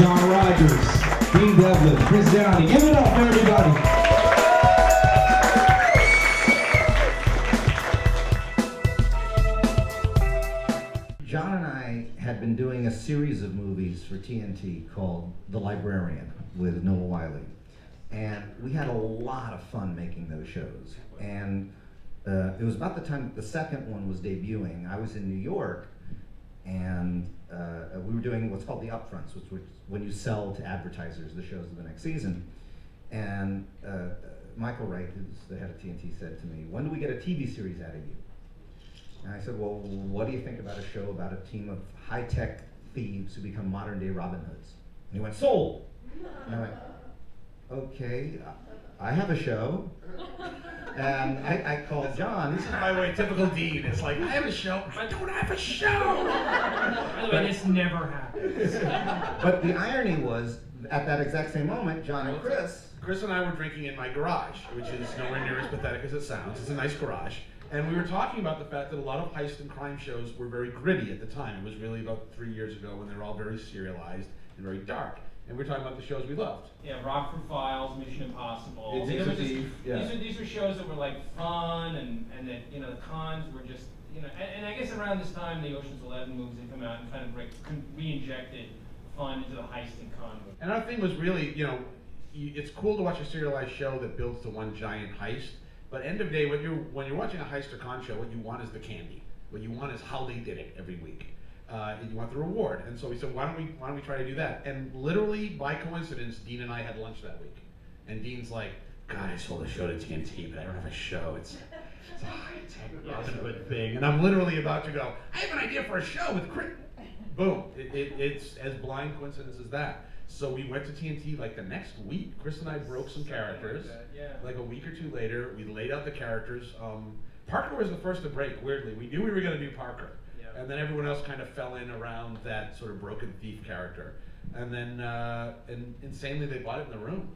John Rogers, Dean Devlin, Chris Downey. Give it up for everybody. John and I had been doing a series of movies for TNT called The Librarian with Noah Wiley. And we had a lot of fun making those shows. And it was about the time that the second one was debuting. I was in New York, and we were doing what's called the upfronts, which was when you sell to advertisers the shows of the next season. And Michael Wright, who's the head of TNT, said to me, "When do we get a TV series out of you?" And I said, "Well, what do you think about a show about a team of high-tech thieves who become modern-day Robin Hoods?" And he went, "Sold!" And I went, "Okay, I have a show." And I called John. This is, by the way, typical Dean. It's like, I have a show, I don't have a show! By the way, this never happens. But the irony was, at that exact same moment, John and Chris and I were drinking in my garage, which is nowhere near as pathetic as it sounds. It's a nice garage. And we were talking about the fact that a lot of heist and crime shows were very gritty at the time. It was really about 3 years ago when they were all very serialized and very dark. And we were talking about the shows we loved. Yeah, Rockford Files, Mission Impossible. These were shows that were like fun, and that, you know, the cons were just, you know, and I guess around this time the Ocean's 11 movies had come out and kind of re-injected fun into the heist and con movie. And our thing was really, you know, it's cool to watch a serialized show that builds to one giant heist. But end of day, when you're watching a heist or con show, what you want is the candy. What you want is how they did it every week. And you want the reward. And so we said, why don't we try to do that? And literally, by coincidence, Dean and I had lunch that week. And Dean's like, "God, I sold a show to TNT, but I don't have a show. It's a high-tech Robin Hood thing." And I'm literally about to go, "I have an idea for a show with Chris." Boom. It's as blind coincidence as that. So we went to TNT like the next week. Chris and I broke some characters. Like a week or two later, we laid out the characters. Parker was the first to break, weirdly. We knew we were going to do Parker. And then everyone else kind of fell in around that sort of broken thief character. And then, and insanely, they bought it in the room.